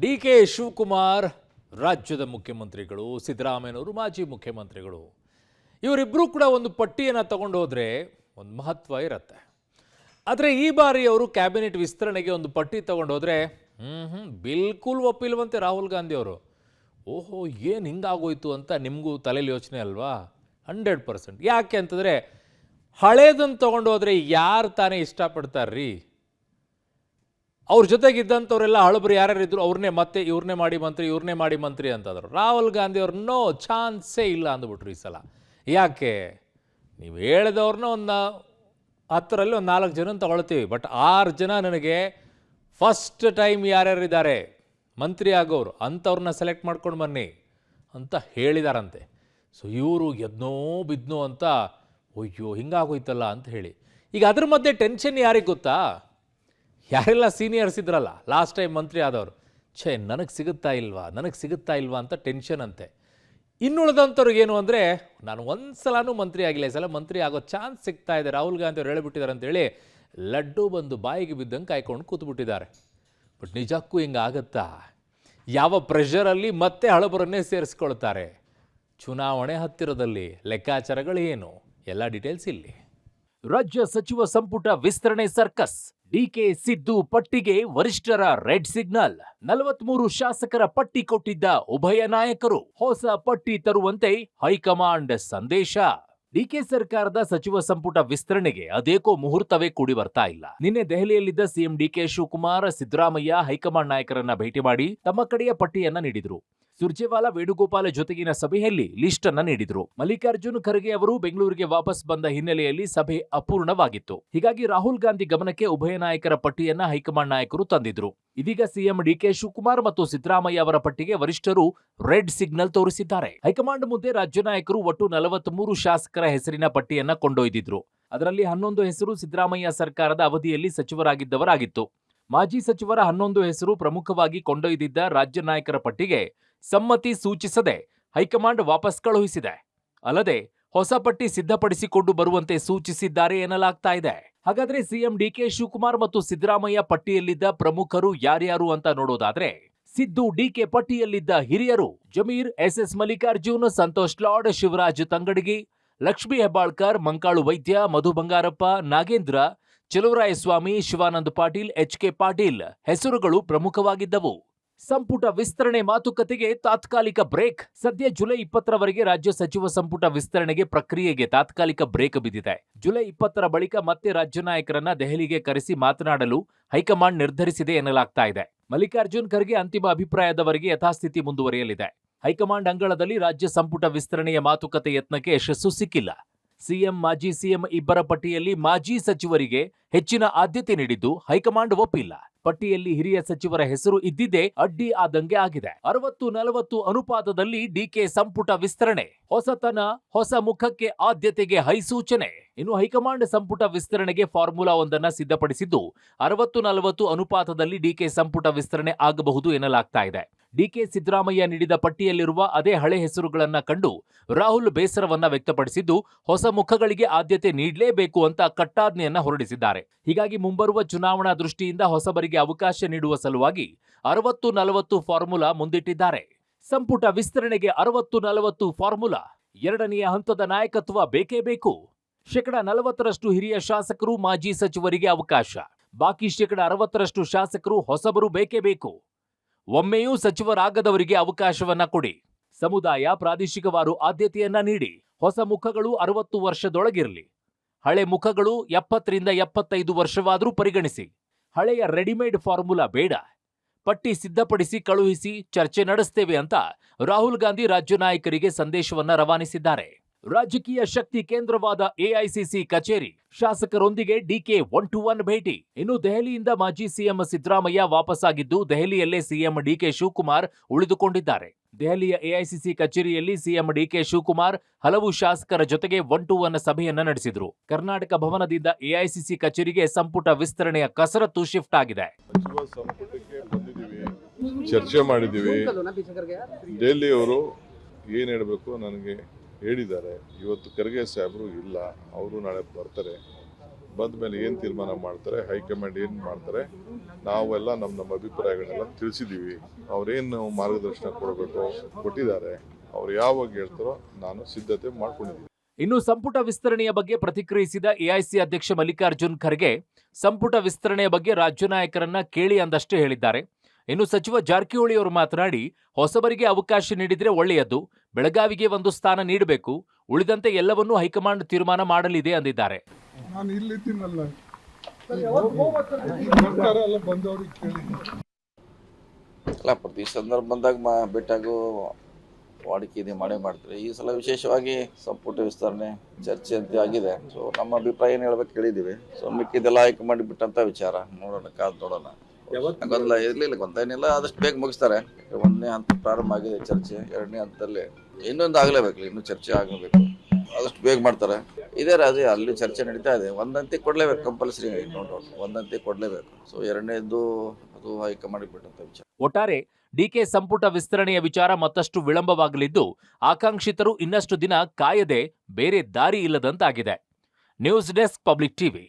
ಡಿ.ಕೆ. ಶಿವಕುಮಾರ್ ರಾಜ್ಯದ ಮುಖ್ಯಮಂತ್ರಿಗಳು, ಸಿದ್ದರಾಮಯ್ಯನವರು ಮಾಜಿ ಮುಖ್ಯಮಂತ್ರಿಗಳು. ಇವರಿಬ್ಬರೂ ಕೂಡ ಒಂದು ಪಟ್ಟಿಯನ್ನು ತಗೊಂಡು ಹೋದರೆ ಒಂದು ಮಹತ್ವ ಇರುತ್ತೆ. ಆದರೆ ಈ ಬಾರಿ ಅವರು ಕ್ಯಾಬಿನೆಟ್ ವಿಸ್ತರಣೆಗೆ ಒಂದು ಪಟ್ಟಿ ತಗೊಂಡು ಹೋದರೆ ಬಿಲ್ಕುಲ್ ಒಪ್ಪಿಲ್ವಂತೆ ರಾಹುಲ್ ಗಾಂಧಿ ಅವರು. ಓಹೋ, ಏನು ಹಿಂಗಾಗೋಯ್ತು ಅಂತ ನಿಮಗೂ ತಲೆಯಲ್ಲಿ ಯೋಚನೆ ಅಲ್ವಾ? 100%. ಯಾಕೆ ಅಂತಂದರೆ ಹಳೇದನ್ನು ತೊಗೊಂಡು ಹೋದರೆ ಯಾರು ತಾನೇ ಇಷ್ಟಪಡ್ತಾರ್ರೀ? ಅವ್ರ ಜೊತೆಗಿದ್ದಂಥವ್ರೆಲ್ಲ ಹಳಬರು ಯಾರ್ಯಾರಿದ್ರು ಅವ್ರನ್ನೇ ಮತ್ತೆ ಇವ್ರನ್ನೇ ಮಾಡಿ ಮಂತ್ರಿ ಅಂತಂದರು. ರಾಹುಲ್ ಗಾಂಧಿ ಅವ್ರು ನೋ ಚಾನ್ಸೇ ಇಲ್ಲ ಅಂದ್ಬಿಟ್ರು ಈ ಸಲ. ಯಾಕೆ? ನೀವು ಹೇಳಿದವ್ರನ್ನ ಒಂದು 10ರಲ್ಲಿ ಒಂದು 4 ಜನ ತಗೊಳ್ತೀವಿ, ಬಟ್ 6 ಜನ ನನಗೆ ಫಸ್ಟ್ ಟೈಮ್ ಯಾರ್ಯಾರಿದ್ದಾರೆ ಮಂತ್ರಿ ಆಗೋರು ಅಂಥವ್ರನ್ನ ಸೆಲೆಕ್ಟ್ ಮಾಡ್ಕೊಂಡು ಬನ್ನಿ ಅಂತ ಹೇಳಿದಾರಂತೆ. ಸೊ ಇವರು ಎದ್ನೋ ಬಿದ್ನೋ ಅಂತ ಅಯ್ಯೋ ಹಿಂಗಾಗೋಯ್ತಲ್ಲ ಅಂತ ಹೇಳಿ ಈಗ ಅದ್ರ ಮಧ್ಯೆ ಟೆನ್ಷನ್ ಯಾರಿಗೆ ಗೊತ್ತಾ? ಯಾರೆಲ್ಲ ಸೀನಿಯರ್ಸ್ ಇದ್ರಲ್ಲ ಲಾಸ್ಟ್ ಟೈಮ್ ಮಂತ್ರಿ ಆದವರು, ನನಗೆ ಸಿಗುತ್ತಾ ಇಲ್ವಾ ಅಂತ ಟೆನ್ಷನ್ ಅಂತೆ. ಇನ್ನುಳಿದಂಥವ್ರಿಗೆ ಏನು ಅಂದರೆ, ನಾನು ಒಂದು ಸಲನೂ ಮಂತ್ರಿ ಆಗಿಲ್ಲ, ಈ ಸಲ ಮಂತ್ರಿ ಆಗೋ ಚಾನ್ಸ್ ಸಿಗ್ತಾ ಇದೆ, ರಾಹುಲ್ ಗಾಂಧಿ ಅವ್ರು ಹೇಳಿಬಿಟ್ಟಿದ್ದಾರೆ ಅಂತೇಳಿ ಲಡ್ಡು ಬಂದು ಬಾಯಿಗೆ ಬಿದ್ದಂಗೆ ಕಾಯ್ಕೊಂಡು ಕೂತ್ಬಿಟ್ಟಿದ್ದಾರೆ. ಬಟ್ ನಿಜಕ್ಕೂ ಹಿಂಗಾಗತ್ತಾ? ಯಾವ ಪ್ರೆಷರಲ್ಲಿ ಮತ್ತೆ ಹಳಬರನ್ನೇ ಸೇರಿಸ್ಕೊಳ್ತಾರೆ? ಚುನಾವಣೆ ಹತ್ತಿರದಲ್ಲಿ ಲೆಕ್ಕಾಚಾರಗಳು ಏನು? ಎಲ್ಲ ಡೀಟೇಲ್ಸ್ ಇಲ್ಲಿ. ರಾಜ್ಯ ಸಚಿವ ಸಂಪುಟ ವಿಸ್ತರಣೆ ಸರ್ಕಸ್. ಡಿ.ಕೆ. ಸಿದ್ದು ಪಟ್ಟಿಗೆ ವರಿಷ್ಠರ ರೆಡ್ ಸಿಗ್ನಲ್. 43 ಶಾಸಕರ ಪಟ್ಟಿ ಕೊಟ್ಟಿದ್ದ ಉಭಯ ನಾಯಕರು ಹೊಸ ಪಟ್ಟಿ ತರುವಂತೆ ಹೈಕಮಾಂಡ್ ಸಂದೇಶ. ಡಿ.ಕೆ. ಸರ್ಕಾರದ ಸಚಿವ ಸಂಪುಟ ವಿಸ್ತರಣೆಗೆ ಅದೇಕೋ ಮುಹೂರ್ತವೇ ಕೂಡಿ ಬರ್ತಾ ಇಲ್ಲ. ನಿನ್ನೆ ದೆಹಲಿಯಲ್ಲಿದ್ದ ಸಿಎಂ ಡಿ.ಕೆ. ಶಿವಕುಮಾರ್, ಸಿದ್ದರಾಮಯ್ಯ ಹೈಕಮಾಂಡ್ ನಾಯಕರನ್ನ ಭೇಟಿ ಮಾಡಿ ತಮ್ಮ ಕಡೆಯ ಪಟ್ಟಿಯನ್ನ ನೀಡಿದ್ರು. ಸುರ್ಜೇವಾಲಾ, ವೇಣುಗೋಪಾಲ ಜೊತೆಗಿನ ಸಭೆಯಲ್ಲಿ ಲಿಸ್ಟ್ ಅನ್ನ ನೀಡಿದ್ರು. ಮಲ್ಲಿಕಾರ್ಜುನ್ ಖರ್ಗೆ ಅವರು ಬೆಂಗಳೂರಿಗೆ ವಾಪಸ್ ಬಂದ ಹಿನ್ನೆಲೆಯಲ್ಲಿ ಸಭೆ ಅಪೂರ್ಣವಾಗಿತ್ತು. ಹೀಗಾಗಿ ರಾಹುಲ್ ಗಾಂಧಿ ಗಮನಕ್ಕೆ ಉಭಯ ನಾಯಕರ ಪಟ್ಟಿಯನ್ನ ಹೈಕಮಾಂಡ್ ನಾಯಕರು ತಂದಿದ್ರು. ಇದೀಗ ಸಿಎಂ ಡಿ.ಕೆ. ಶಿವಕುಮಾರ್ ಮತ್ತು ಸಿದ್ದರಾಮಯ್ಯ ಅವರ ಪಟ್ಟಿಗೆ ವರಿಷ್ಠರು ರೆಡ್ ಸಿಗ್ನಲ್ ತೋರಿಸಿದ್ದಾರೆ. ಹೈಕಮಾಂಡ್ ಮುಂದೆ ರಾಜ್ಯ ನಾಯಕರು ಒಟ್ಟು 43 ಶಾಸಕರ ಹೆಸರಿನ ಪಟ್ಟಿಯನ್ನ ಕೊಂಡೊಯ್ದಿದ್ರು. ಅದರಲ್ಲಿ 11 ಹೆಸರು ಸಿದ್ದರಾಮಯ್ಯ ಸರ್ಕಾರದ ಅವಧಿಯಲ್ಲಿ ಸಚಿವರಾಗಿದ್ದವರಾಗಿತ್ತು. ಮಾಜಿ ಸಚಿವರ 11 ಹೆಸರು ಪ್ರಮುಖವಾಗಿ ಕೊಂಡೊಯ್ದಿದ್ದ ರಾಜ್ಯ ನಾಯಕರ ಪಟ್ಟಿಗೆ ಸಮ್ಮತಿ ಸೂಚಿಸದೆ ಹೈಕಮಾಂಡ್ ವಾಪಸ್ ಕಳುಹಿಸಿದೆ. ಅಲ್ಲದೆ ಹೊಸ ಪಟ್ಟಿ ಸಿದ್ಧಪಡಿಸಿಕೊಂಡು ಬರುವಂತೆ ಸೂಚಿಸಿದ್ದಾರೆ ಎನ್ನಲಾಗ್ತಾ ಇದೆ. ಹಾಗಾದ್ರೆ ಸಿಎಂ ಡಿ.ಕೆ. ಶಿವಕುಮಾರ್ ಮತ್ತು ಸಿದ್ದರಾಮಯ್ಯ ಪಟ್ಟಿಯಲ್ಲಿದ್ದ ಪ್ರಮುಖರು ಯಾರ್ಯಾರು ಅಂತ ನೋಡೋದಾದ್ರೆ, ಸಿದ್ದು ಡಿ.ಕೆ. ಪಟ್ಟಿಯಲ್ಲಿದ್ದ ಹಿರಿಯರು ಜಮೀರ್, ಎಸ್ ಮಲ್ಲಿಕಾರ್ಜುನ್, ಸಂತೋಷ್ ಲಾಡ್, ಶಿವರಾಜ್ ತಂಗಡಗಿ, ಲಕ್ಷ್ಮೀ ಹೆಬ್ಬಾಳ್ಕರ್, ಮಂಕಾಳು ವೈದ್ಯ, ಮಧು ಬಂಗಾರಪ್ಪ, ನಾಗೇಂದ್ರ, ಚಲುವರಾಯಸ್ವಾಮಿ, ಶಿವಾನಂದ ಪಾಟೀಲ್, ಎಚ್.ಕೆ. ಪಾಟೀಲ್ ಹೆಸರುಗಳು ಪ್ರಮುಖವಾಗಿದ್ದವು. ಸಂಪುಟ ವಿಸ್ತರಣೆ ಮಾತುಕತೆಗೆ ತಾತ್ಕಾಲಿಕ ಬ್ರೇಕ್. ಸದ್ಯ ಜುಲೈ 20ರವರೆಗೆ ರಾಜ್ಯ ಸಚಿವ ಸಂಪುಟ ವಿಸ್ತರಣೆಗೆ ಪ್ರಕ್ರಿಯೆಗೆ ತಾತ್ಕಾಲಿಕ ಬ್ರೇಕ್ ಬಿದ್ದಿದೆ. ಜುಲೈ 20ರ ಬಳಿಕ ಮತ್ತೆ ರಾಜ್ಯ ನಾಯಕರನ್ನ ದೆಹಲಿಗೆ ಕರೆಸಿ ಮಾತನಾಡಲು ಹೈಕಮಾಂಡ್ ನಿರ್ಧರಿಸಿದೆ ಎನ್ನಲಾಗ್ತಾ ಇದೆ. ಮಲ್ಲಿಕಾರ್ಜುನ್ ಖರ್ಗೆ ಅಂತಿಮ ಅಭಿಪ್ರಾಯದವರೆಗೆ ಯಥಾಸ್ಥಿತಿ ಮುಂದುವರಿಯಲಿದೆ. ಹೈಕಮಾಂಡ್ ಅಂಗಳದಲ್ಲಿ ರಾಜ್ಯ ಸಂಪುಟ ವಿಸ್ತರಣೆಯ ಮಾತುಕತೆ ಯತ್ನಕ್ಕೆ ಯಶಸ್ಸು ಸಿಕ್ಕಿಲ್ಲ. ಸಿಎಂ, ಮಾಜಿ ಸಿಎಂ ಇಬ್ಬರ ಪಟ್ಟಿಯಲ್ಲಿ ಮಾಜಿ ಸಚಿವರಿಗೆ ಹೆಚ್ಚಿನ ಆದ್ಯತೆ ನೀಡಿದ್ದು ಹೈಕಮಾಂಡ್ ಒಪ್ಪಿಲ್ಲ. ಪಟ್ಟಿಯಲ್ಲಿ ಹಿರಿಯ ಸಚಿವರ ಹೆಸರು ಇದ್ದಿದ್ದೇ ಅಡ್ಡಿ ಆದಂಗೆ ಆಗಿದೆ. 60-40 ಅನುಪಾತದಲ್ಲಿ ಡಿ.ಕೆ. ಸಂಪುಟ ವಿಸ್ತರಣೆ. ಹೊಸತನ, ಹೊಸ ಮುಖಕ್ಕೆ ಆದ್ಯತೆಗೆ ಹೈಸೂಚನೆ. ಇನ್ನು ಹೈಕಮಾಂಡ್ ಸಂಪುಟ ವಿಸ್ತರಣೆಗೆ ಫಾರ್ಮುಲಾ ಒಂದನ್ನ ಸಿದ್ಧಪಡಿಸಿದ್ದು 60-40 ಅನುಪಾತದಲ್ಲಿ ಡಿ.ಕೆ. ಸಂಪುಟ ವಿಸ್ತರಣೆ ಆಗಬಹುದು ಎನ್ನಲಾಗ್ತಾ ಇದೆ. ಡಿ.ಕೆ. ಸಿದ್ದರಾಮಯ್ಯ ನೀಡಿದ ಪಟ್ಟಿಯಲ್ಲಿರುವ ಅದೇ ಹಳೆ ಹೆಸರುಗಳನ್ನ ಕಂಡು ರಾಹುಲ್ ಬೇಸರವನ್ನ ವ್ಯಕ್ತಪಡಿಸಿದ್ದು, ಹೊಸ ಮುಖಗಳಿಗೆ ಆದ್ಯತೆ ನೀಡಲೇಬೇಕು ಅಂತ ಕಟ್ಟಾಜ್ಞೆಯನ್ನ ಹೊರಡಿಸಿದ್ದಾರೆ. ಹೀಗಾಗಿ ಮುಂಬರುವ ಚುನಾವಣಾ ದೃಷ್ಟಿಯಿಂದ ಹೊಸಬರಿಗೆ ಅವಕಾಶ ನೀಡುವ ಸಲುವಾಗಿ 60-40 ಫಾರ್ಮುಲಾ ಮುಂದಿಟ್ಟಿದ್ದಾರೆ. ಸಂಪುಟ ವಿಸ್ತರಣೆಗೆ 60-40 ಫಾರ್ಮುಲಾ. 2ನೇ ಹಂತದ ನಾಯಕತ್ವ ಬೇಕೇ ಬೇಕು. 40% ಹಿರಿಯ ಶಾಸಕರು, ಮಾಜಿ ಸಚಿವರಿಗೆ ಅವಕಾಶ. ಬಾಕಿ 60% ಶಾಸಕರು ಹೊಸಬರು ಬೇಕೇ ಬೇಕು. ಒಮ್ಮೆಯೂ ಸಚಿವರಾಗದವರಿಗೆ ಅವಕಾಶವನ್ನ ಕೊಡಿ. ಸಮುದಾಯ, ಪ್ರಾದೇಶಿಕವಾರು ಆದ್ಯತೆಯನ್ನ ನೀಡಿ. ಹೊಸ ಮುಖಗಳು 60 ವರ್ಷದೊಳಗಿರಲಿ. ಹಳೆ ಮುಖಗಳು 70ರಿಂದ 75 ವರ್ಷವಾದರೂ ಪರಿಗಣಿಸಿ. ಹಳೆಯ ರೆಡಿಮೇಡ್ ಫಾರ್ಮುಲಾ ಬೇಡ. ಪಟ್ಟಿ ಸಿದ್ಧಪಡಿಸಿ ಕಳುಹಿಸಿ, ಚರ್ಚೆ ನಡೆಸ್ತೇವೆ ಅಂತ ರಾಹುಲ್ ಗಾಂಧಿ ರಾಜ್ಯ ನಾಯಕರಿಗೆ ಸಂದೇಶವನ್ನ ರವಾನಿಸಿದ್ದಾರೆ. ರಾಜಕೀಯ ಶಕ್ತಿ ಕೇಂದ್ರವಾದ ಎಐಸಿಸಿ ಕಚೇರಿ, ಶಾಸಕರೊಂದಿಗೆ ಡಿ.ಕೆ. 1-to-1 ಭೇಟಿ. ಇನ್ನು ದೆಹಲಿಯಿಂದ ಮಾಜಿ ಸಿಎಂ ಸಿದ್ದರಾಮಯ್ಯ ವಾಪಸ್ಸಾಗಿದ್ದು, ದೆಹಲಿಯಲ್ಲೇ ಸಿಎಂ ಡಿ.ಕೆ. ಶಿವಕುಮಾರ್ ಉಳಿದುಕೊಂಡಿದ್ದಾರೆ. ದೆಹಲಿಯ ಎಐಸಿಸಿ ಕಚೇರಿಯಲ್ಲಿ ಸಿಎಂ ಡಿ.ಕೆ. ಶಿವಕುಮಾರ್ ಹಲವು ಶಾಸಕರ ಜೊತೆಗೆ 1-to-1 ಸಭೆಯನ್ನ ನಡೆಸಿದ್ರು. ಕರ್ನಾಟಕ ಭವನದಿಂದ ಎಐಸಿಸಿ ಕಚೇರಿಗೆ ಸಂಪುಟ ವಿಸ್ತರಣೆಯ ಕಸರತ್ತು ಶಿಫ್ಟ್ ಆಗಿದೆ. ಚರ್ಚೆ ಮಾಡಿದ್ದೀವಿ. ಡೆಲ್ಲಿ ಅವರು ಏನ್ ಹೇಳಬೇಕು ನನಗೆ ಹೇಳಿದ್ದಾರೆ. ಇವತ್ತು ಖರ್ಗೆ ಸಾಹೇಬರು ಇಲ್ಲ, ಅವರು ನಾಳೆ ಬರ್ತಾರೆ. ಬಂದ ಮೇಲೆ ಏನು ತೀರ್ಮಾನ ಮಾಡ್ತಾರೆ, ಹೈಕಮಾಂಡ್ ಏನು ಮಾಡ್ತಾರೆ, ನಾವೆಲ್ಲ ನಮ್ಮ ಅಭಿಪ್ರಾಯಗಳನ್ನೆಲ್ಲ ತಿಳಿಸಿದ್ದೀವಿ. ಅವ್ರೇನು ಮಾರ್ಗದರ್ಶನ ಕೊಡಬೇಕು ಕೊಟ್ಟಿದ್ದಾರೆ. ಅವ್ರು ಯಾವಾಗ ಹೇಳ್ತಾರೋ ನಾನು ಸಿದ್ಧತೆ ಮಾಡ್ಕೊಂಡಿದ್ದೀನಿ. ಇನ್ನು ಸಂಪುಟ ವಿಸ್ತರಣೆಯ ಬಗ್ಗೆ ಪ್ರತಿಕ್ರಿಯಿಸಿದ ಎಐಸಿ ಅಧ್ಯಕ್ಷ ಮಲ್ಲಿಕಾರ್ಜುನ್ ಖರ್ಗೆ ಸಂಪುಟ ವಿಸ್ತರಣೆಯ ಬಗ್ಗೆ ರಾಜ್ಯ ನಾಯಕರನ್ನ ಕೇಳಿ ಅಂದಷ್ಟೇ ಹೇಳಿದ್ದಾರೆ. ಇನ್ನು ಸಚಿವ ಜಾರಕಿಹೊಳಿ ಅವರು ಮಾತನಾಡಿ, ಹೊಸಬರಿಗೆ ಅವಕಾಶ ನೀಡಿದ್ರೆ ಒಳ್ಳೆಯದು, ಬೆಳಗಾವಿಗೆ ಒಂದು ಸ್ಥಾನ ನೀಡಬೇಕು, ಉಳಿದಂತೆ ಎಲ್ಲವನ್ನೂ ಹೈಕಮಾಂಡ್ ತೀರ್ಮಾನ ಮಾಡಲಿದೆ ಅಂದಿದ್ದಾರೆ. ನಾನು ಇಲ್ಲಿದ್ದೀನಲ್ಲ, ಸರ್ಕಾರ ಎಲ್ಲ ಬಂದವ್ರಿಗೆ ಕೇಳಿ ಅಲ್ಲ, ಪ್ರತಿ ಸಂದರ್ಭ ಬಂದಾಗ ಭೇಟಿಯಾಗೋ ವಾಡಿಕೆ ಇದೆ, ಮಾಡೇ ಮಾಡ್ತಾರೆ. ಈ ಸಲ ವಿಶೇಷವಾಗಿ ಸಂಪುಟ ವಿಸ್ತರಣೆ ಚರ್ಚೆ ಅಂತ ಆಗಿದೆ. ಸೊ ನಮ್ಮ ಅಭಿಪ್ರಾಯ ಏನು ಹೇಳ್ಬೇಕು ಹೇಳಿದ್ದೀವಿ. ಸೊ ಮಿಕ್ಕಿದೆಲ್ಲ ಹೈಕಮಾಂಡ್ ಬಿಟ್ಟಂತ ವಿಚಾರ, ನೋಡೋಣ, ಕಾದು ನೋಡೋಣ. ಗೊಂದಲ ಇರಲಿಲ್ಲ, ಗೊಂದಲ ಏನಿಲ್ಲ, ಆದಷ್ಟು ಬೇಗ ಮುಗಿಸ್ತಾರೆ. ಒಂದನೇ ಹಂತ ಪ್ರಾರಂಭ ಆಗಿದೆ ಚರ್ಚೆ, ಎರಡನೇ ಹಂತದಲ್ಲಿ ಇನ್ನೊಂದು ಆಗಲೇಬೇಕು, ಇನ್ನೂ ಚರ್ಚೆ ಆಗಲೇಬೇಕು, ಆದಷ್ಟು ಬೇಗ ಮಾಡ್ತಾರೆ. ಇದೇ ರಾಜೆ ಅಲ್ಲಿ ಚರ್ಚೆ ನಡೀತಾ ಇದೆ. ಒಂದಂತೆ ಕೊಡಲೇಬೇಕು, ಕಂಪಲ್ಸರಿ, ಒಂದಂತೆ ಕೊಡಲೇಬೇಕು. ಸೊ ಎರಡನೇದು ಅದು ಹೈಕಮಾಂಡ್ ಬಿಟ್ಟಂತ ವಿಚಾರ. ಒಟ್ಟಾರೆ ಡಿಕೆ ಸಂಪುಟ ವಿಸ್ತರಣೆಯ ವಿಚಾರ ಮತ್ತಷ್ಟು ವಿಳಂಬವಾಗಲಿದ್ದು, ಆಕಾಂಕ್ಷಿತರು ಇನ್ನಷ್ಟು ದಿನ ಕಾಯದೆ ಬೇರೆ ದಾರಿ ಇಲ್ಲದಂತಾಗಿದೆ. News desk, public TV.